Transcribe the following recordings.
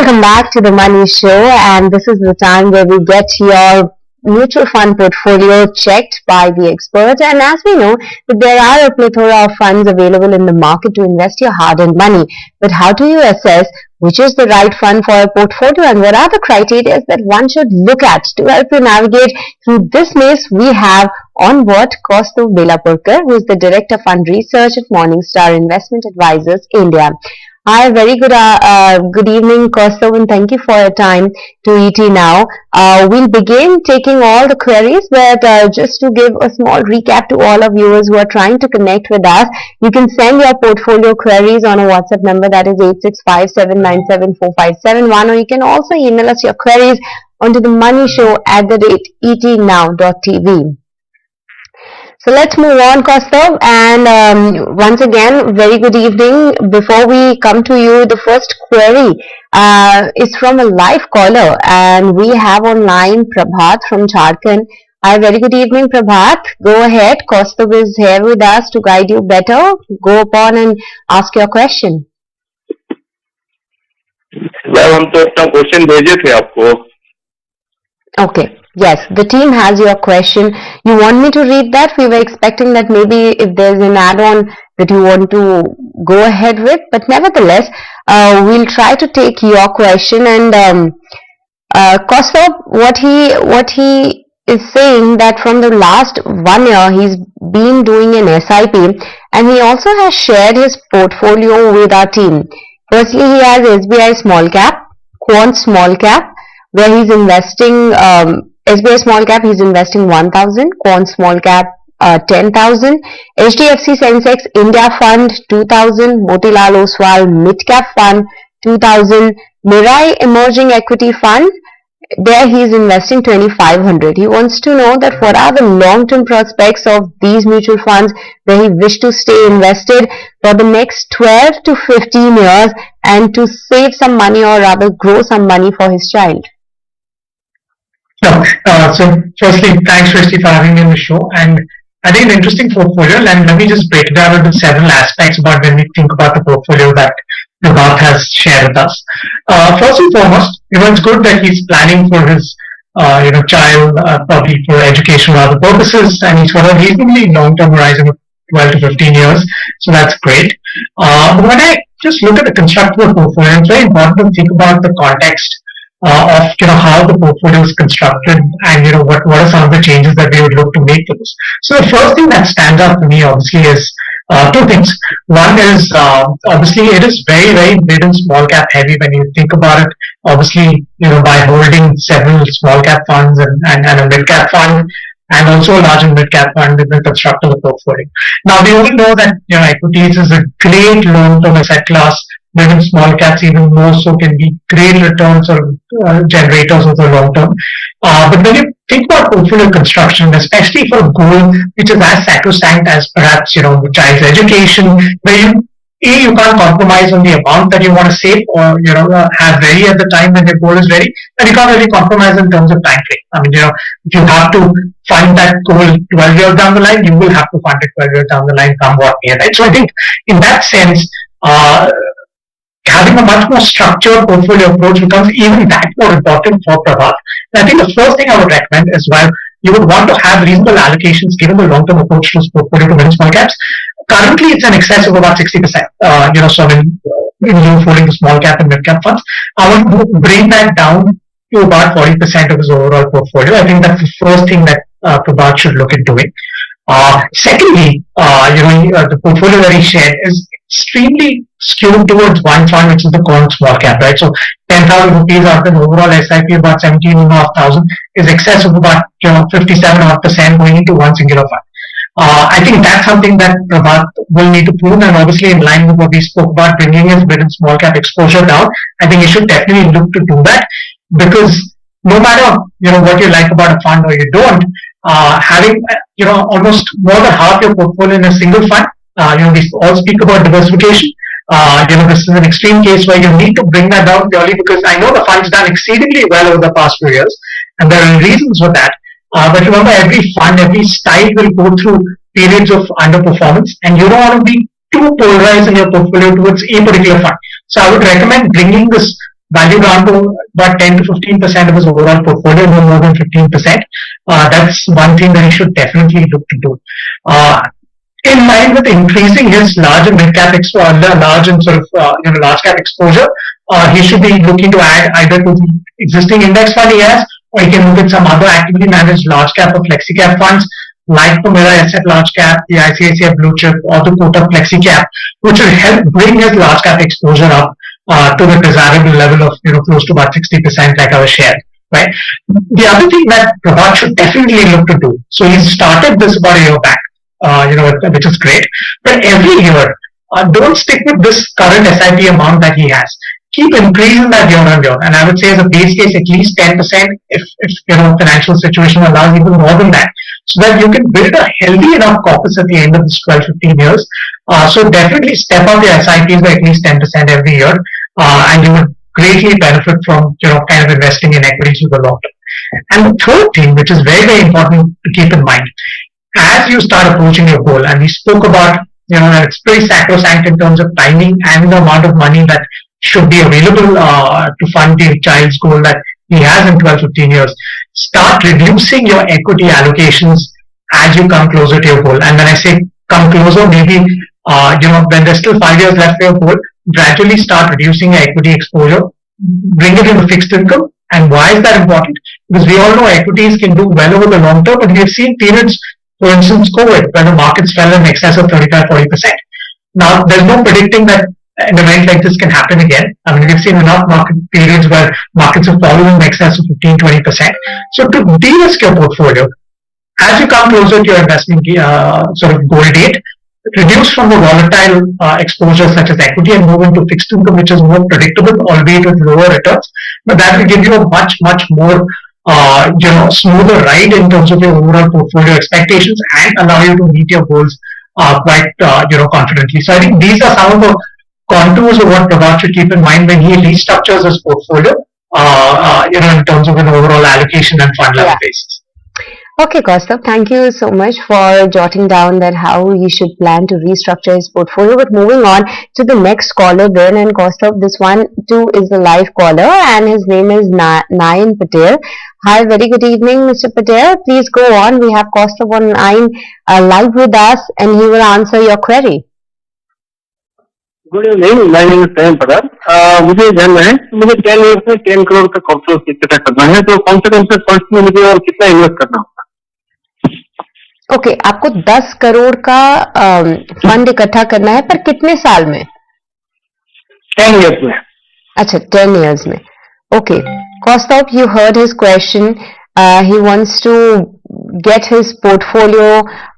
Welcome back to the Money Show, and this is the time where we get your mutual fund portfolio checked by the expert. And as we know, that there are a plethora of funds available in the market to invest your hard-earned money. But how do you assess which is the right fund for a portfolio, and what are the criteria that one should look at to help you navigate through this maze? We have on board Kaustubh Belapukar, who is the Director of Fund Research at Morningstar Investment Advisors India. Hi, very good evening, Kaustubh, and thank you for your time to ET Now. We'll begin taking all the queries, but just to give a small recap to all of viewers who are trying to connect with us, you can send your portfolio queries on a WhatsApp number that is 865-797-4571, or you can also email us your queries onto the moneyshow@etnow.tv. So let's move on, Kaustubh, and once again, very good evening. Before we come to you, the first query is from a live caller, and we have online Prabhat from Jharkhand. Hi, very good evening, Prabhat. Go ahead. Kaustubh is here with us to guide you better. Go upon and ask your question. हम तो अपना question भेजे थे आपको. Okay. Yes, the team has your question. You want me to read that? We were expecting that maybe if there's an add-on that you want to go ahead with, but nevertheless, we'll try to take your question. And Kaustubh, what he is saying that from the last 1 year he's been doing an SIP, and he also has shared his portfolio with our team. Firstly, he has SBI Small Cap, Quant Small Cap, where he's investing. SBI Small Cap, he's investing 1,000, Quant Small Cap 10,000, HDFC Sensex India Fund 2,000, Motilal Oswal Mid Cap Fund 2,000, Mirai Emerging Equity Fund, there he's investing 2,500. He wants to know that what are the long-term prospects of these mutual funds where he wishes to stay invested for the next 12 to 15 years and to save some money, or rather grow some money for his child. No, so firstly, thanks Christy for having me on the show, and I think an interesting portfolio, and let me just break it down into several aspects about when we think about the portfolio that Prabhat has shared with us. First and foremost, it's good that he's planning for his child, probably for educational other purposes, and he's got a reasonably long-term horizon of 12 to 15 years, so that's great. But when I just look at the construct of the portfolio, it's very important to think about the context of how the portfolio is constructed, and what are some of the changes that we would look to make to this. So the first thing that stands out to me obviously is two things. One is obviously it is very, very mid and small cap heavy when you think about it. Obviously, by holding several small cap funds and a mid cap fund, and also a large and mid cap fund in the construct of the portfolio. Now we all know that equities is a great long-term asset class. Mid and small caps even more so can be great returns or generators of the long term. But when you think about portfolio construction, especially for a goal which is as sacrosanct as perhaps the child's education, where you can't compromise on the amount that you want to save or have ready at the time when your goal is ready, and you can't really compromise in terms of time frame. I mean, if you have to fund that goal 12 years down the line, you will have to fund it 12 years down the line, come what may, right? So I think in that sense, having a much more structured portfolio approach becomes even that more important for Prabhat. And I think the first thing I would recommend is, while you would want to have reasonable allocations given the long-term approach to this portfolio to mid and small caps, currently it's in excess of about 60%. So when you're holding the small cap and mid cap funds, I want to bring that down to about 40% of his overall portfolio. I think that's the first thing that Prabhat should look at doing. Secondly, the portfolio that he shared is extremely skewed towards one fund, which is the Quant Small Cap, right? So 10,000 rupees out of an overall SIP about 17,500 is excess of about 57% going into one singular fund. I think that's something that Prabhat will need to prove, and obviously in line with what we spoke about, bringing his mid and small cap exposure down, I think he should definitely look to do that, because no matter what you like about a fund or you don't, having almost more than half your portfolio in a single fund, we all speak about diversification. This is an extreme case where you need to bring that down purely because I know the fund's done exceedingly well over the past few years, and there are reasons for that. But remember, every fund, every style will go through periods of underperformance, and you don't want to be too polarized in your portfolio towards a particular fund. So I would recommend bringing this value down to about 10 to 15% of his overall portfolio, no more than 15%. That's one thing that he should definitely look to do. In line with increasing his large and mid cap large and sort of large cap exposure, he should be looking to add either to the existing index fund he has, or he can look at some other actively managed large cap or flexi cap funds like the Mira Asset Large Cap, the ICICI Blue Chip, or the Quota Flexi Cap, which will help bring his large cap exposure up to the desirable level of close to about 60%, like I was shared. Right. The other thing that Prabhat should definitely look to do. So he started this about a year back. Which is great. But every year, don't stick with this current SIP amount that he has. Keep increasing that year on year. And I would say as a base case, at least 10% if financial situation allows, even more than that. So that you can build a healthy enough corpus at the end of this 12, 15 years. So definitely step up your SIPs by at least 10% every year. And you would greatly benefit from kind of investing in equities for the long term. And the third thing, which is very, very important to keep in mind, as you start approaching your goal, and we spoke about, that it's pretty sacrosanct in terms of timing and the amount of money that should be available to fund the child's goal that he has in 12, 15 years. Start reducing your equity allocations as you come closer to your goal. And when I say come closer, maybe, when there's still 5 years left for your goal, gradually start reducing your equity exposure, bring it into fixed income. And why is that important? Because we all know equities can do well over the long term, but we have seen periods, for instance, COVID, when the markets fell in excess of 35-40%. Now, there's no predicting that an event like this can happen again. I mean, we've seen enough market periods where markets have fallen in excess of 15-20%. So to de-risk your portfolio, as you come closer to your investment sort of goal date, reduce from the volatile exposure such as equity and move into fixed income, which is more predictable, albeit with lower returns. But that will give you a much, much more smoother ride in terms of your overall portfolio expectations and allow you to meet your goals quite confidently. So I think these are some of the contours of what Prabhat should keep in mind when he restructures his portfolio, in terms of an overall allocation and fund level basis. Okay, Kaustubh, thank you so much for jotting down that how he should plan to restructure his portfolio. But moving on to the next caller, Ben and Kaustubh, this one too is a live caller and his name is Nayan Patel. Hi, very good evening, Mr. Patel. Please go on. We have Kaustubh on line live with us and he will answer your query. Good evening, my name is Nayan Patel. मुझे जानना है कि मुझे 10 years में 10 करोड़ का corporate इकट्ठा करना है, तो कौन से फंड्स में मुझे और कितना इन्वेस्ट करना होगा? ओके, आपको 10 करोड़ का फंड इकट्ठा करना है, पर कितने साल में? 10 ईयर्स में। अच्छा, 10 years में। Okay, Kaustubh, you heard his question. He wants to get his portfolio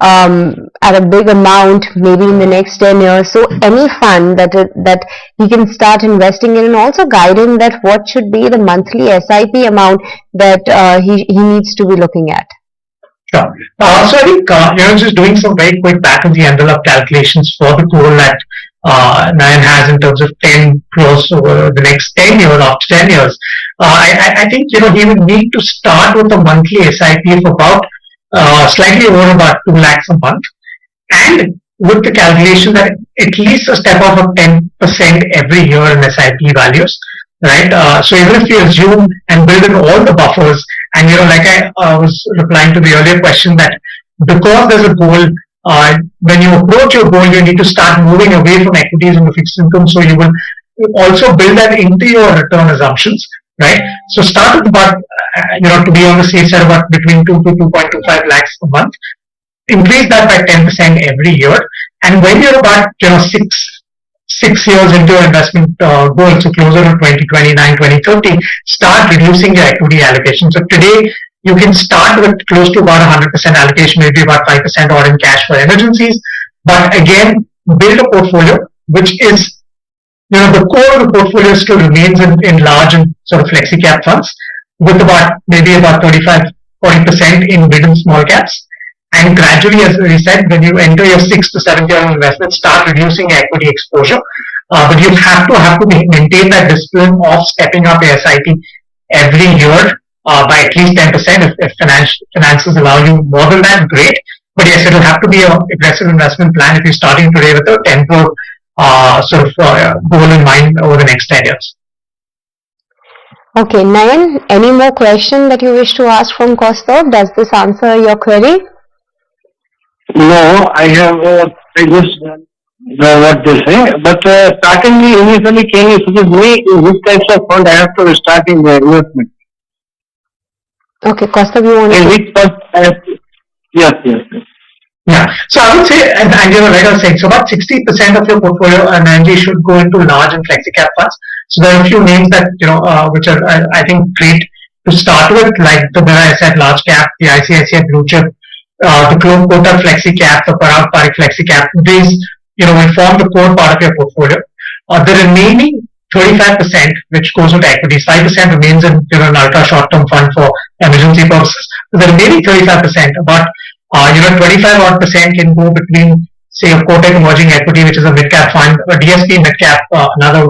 at a big amount, maybe in the next 10 years. So any fund that he can start investing in, and also guide him that what should be the monthly SIP amount that he needs to be looking at. Sure. So I think just doing some very quick back of the envelope calculations for the goal that Nayan has in terms of 10 crores over the next 10 years, after 10 years. I think he would need to start with a monthly SIP of about slightly over about 2 lakhs a month, and with the calculation that at least a step up of 10% every year in SIP values, right? So even if you assume and build in all the buffers, and like I was replying to the earlier question, that because there's a goal, when you approach your goal, you need to start moving away from equities into fixed income. So you will also build that into your return assumptions, right? So start with about, to be on the safe side, about between 2 to 2.25 lakhs a month. Increase that by 10% every year. And when you're about, 6 years into your investment goal, so closer to 2029, 2030, start reducing your equity allocation. So today, you can start with close to about 100% allocation, maybe about 5% or in cash for emergencies. But again, build a portfolio, which is, the core of the portfolio still remains in large and sort of flexi cap funds, with maybe about 35-40% in mid and small caps. And gradually, as we said, when you enter your 6th to 7th year of investment, start reducing equity exposure. But you have to maintain that discipline of stepping up your SIP every year by at least 10%. If finances allow you more than that, great. But yes, it will have to be an aggressive investment plan if you're starting today with a 10 crore goal in mind over the next 10 years. Okay, Nayan, any more question that you wish to ask from Kaustubh? Does this answer your query? No, I have, I just what they say, but startingly, initially, can you suggest me in which types of fund I have to start in the investment? Okay, Kaustubh, you want In to... which fund I have to, yes, yes, yes. Yeah. So I would say, and like I was saying, so about 60% of your portfolio, Angie, should go into large and flexi cap funds. So there are a few names that, which are, I think, great to start with, like the Bera I said, large cap, the ICICI blue chip, the Clone Quota flexi cap, the Parag Parik flexi cap. These, will form the core part of your portfolio. The remaining 35%, which goes into equities, 5% remains in, an ultra short term fund for emergency purposes. So the remaining 35%, about 25 odd percent can go between, say, a Kotak Emerging Equity, which is a mid cap fund, a DSP mid cap, another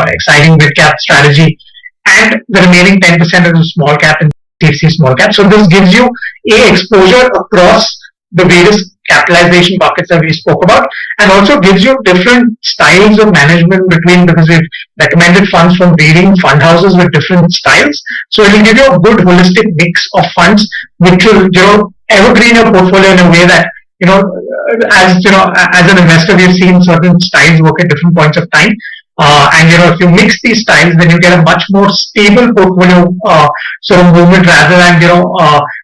exciting mid cap strategy, and the remaining 10% is a small cap and TFC small cap. So this gives you a exposure across the various capitalization buckets that we spoke about, and also gives you different styles of management between, because we've recommended funds from varying fund houses with different styles. So it will give you a good holistic mix of funds, which will evergreen your portfolio in a way that as an investor, we've seen certain styles work at different points of time. And if you mix these styles, then you get a much more stable portfolio sort of movement rather than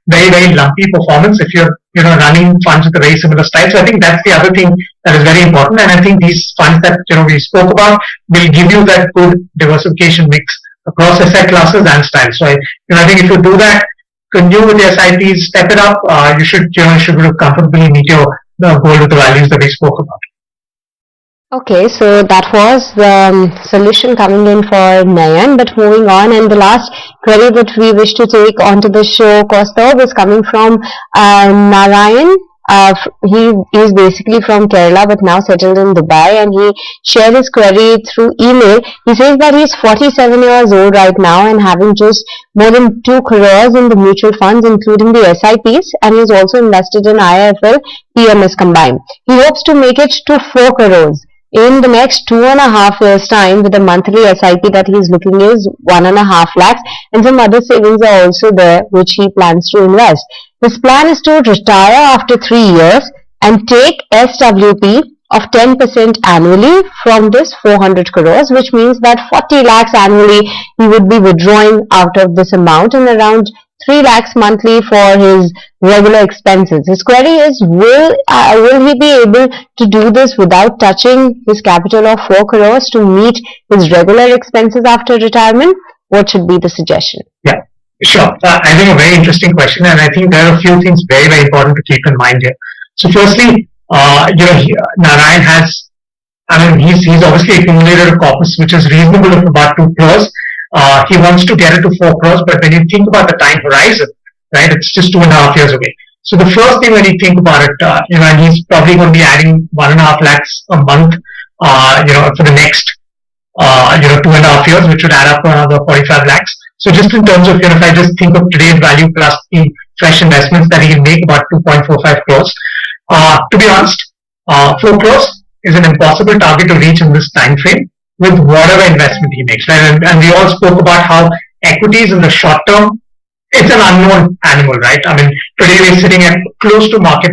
very, very lumpy performance if you're running funds with a very similar style. So I think that's the other thing that is very important. And I think these funds that we spoke about will give you that good diversification mix across asset classes and styles. So I think if you do that, continue with the SIPs, step it up, you should comfortably meet your goal with the values that we spoke about. Okay, so that was the solution coming in for Nayan. But moving on, and the last query that we wish to take onto the show, Kaustubh, is coming from Narayan. He is basically from Kerala but now settled in Dubai, and he shared his query through email. He says that he is 47 years old right now and having just more than 2 crores in the mutual funds, including the SIPs, and he is also invested in IIFL, PMS combined. He hopes to make it to 4 crores in the next 2.5 years time, with the monthly SIP that he is looking is 1.5 lakhs, and some other savings are also there which he plans to invest. His plan is to retire after 3 years and take SWP of 10% annually from this 400 crores, which means that 40 lakhs annually he would be withdrawing out of this amount, and around 3 lakhs monthly for his regular expenses. His query is, will he be able to do this without touching his capital of 4 crores to meet his regular expenses after retirement? What should be the suggestion? Yeah, sure. I think a very interesting question, and I think there are a few things very, very important to keep in mind here. So firstly, Narayan has, he's obviously accumulated a corpus which is reasonable of about 2 crores. He wants to get it to 4 crores, but when you think about the time horizon, right, it's just 2.5 years away. So the first thing when you think about it, and he's probably going to be adding 1.5 lakhs a month, for the next, 2.5 years, which would add up to another 45 lakhs. So just in terms of, if I just think of today's value plus the fresh investments that he can make, about 2.45 crores. To be honest, 4 crores is an impossible target to reach in this time frame with whatever investment he makes, right? And we all spoke about how equities in the short term, it's an unknown animal, right? Today we're sitting at close to market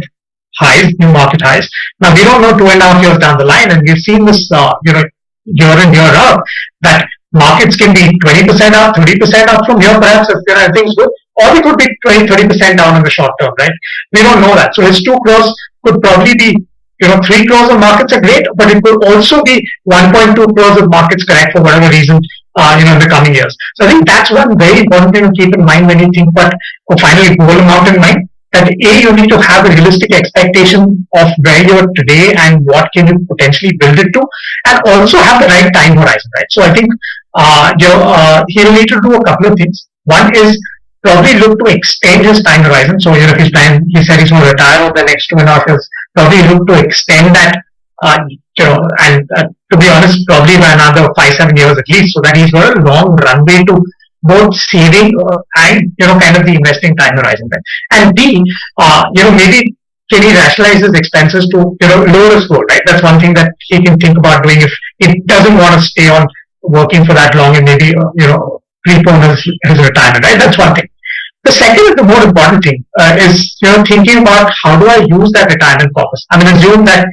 highs, new market highs. Now we don't know 2.5 years down the line, and we've seen this, year in, year out, that markets can be 20% up, 30% up from here, perhaps if things good, or it could be 20-30% down in the short term, right? We don't know that. So his 2 crores could probably be 3 crores of markets are great, but it could also be 1.2 crores of markets correct for whatever reason, in the coming years. So I think that's one very important thing to keep in mind when you think about a final goal amount in mind. That you need to have a realistic expectation of where you are today and what can you potentially build it to, and also have the right time horizon, right? So I think, he'll need to do a couple of things. One is probably look to extend his time horizon. So, if he's planning, he said he's going to retire over the next 2.5 years, probably look to extend that, and to be honest, probably by another 5-7 years at least, so that he's got a long runway to both saving and, kind of the investing time horizon. Right? And B, maybe can he rationalize his expenses to, lower his goal, right? That's one thing that he can think about doing if he doesn't want to stay on working for that long and maybe, prepone his retirement, right? That's one thing. The second and the more important thing is thinking about how do I use that retirement corpus. I mean, assume that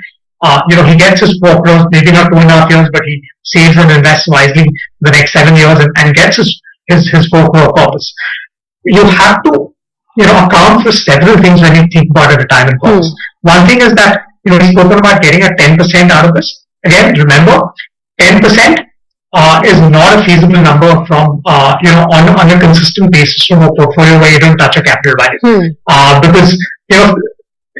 he gets his 4 crores, maybe not 2.5 years, but he saves and invests wisely the next 7 years and gets his 4 crore corpus. You have to account for several things when you think about a retirement corpus. One thing is that we've spoken about getting a 10% out of this. Again, remember, 10% is not a feasible number from on a consistent basis from a portfolio where you don't touch a capital value. Because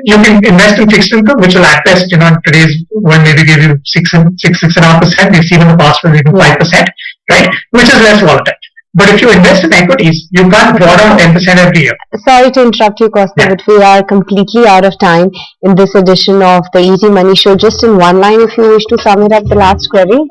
you can invest in fixed income, which will at best in today's world maybe give you 6.5%. We've seen in the past for even 5%, right? Which is less volatile. But if you invest in equities, you can't draw down 10% every year. Sorry to interrupt you, Kaustubh, but we are completely out of time in this edition of the Easy Money Show. Just in one line, if you wish to sum it up, the last query.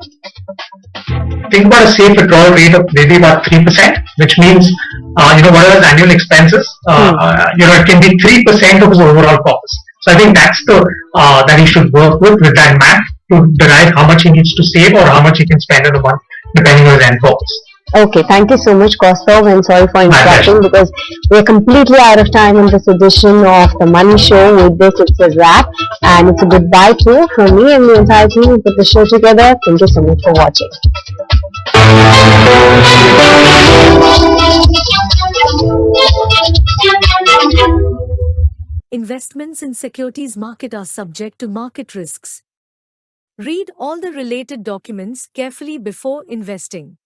Think about a safe withdrawal rate of maybe about 3%, which means, whatever his annual expenses, it can be 3% of his overall corpus. So I think that's that he should work with that math to derive how much he needs to save or how much he can spend in a month, depending on his end corpus. Okay, thank you so much, Kaustubh, and sorry for interrupting because we're completely out of time in this edition of the Money Show. With this, it's a wrap, and it's a goodbye to you from me and the entire team who put the show together. Thank you so much for watching. Investments in securities market are subject to market risks. Read all the related documents carefully before investing.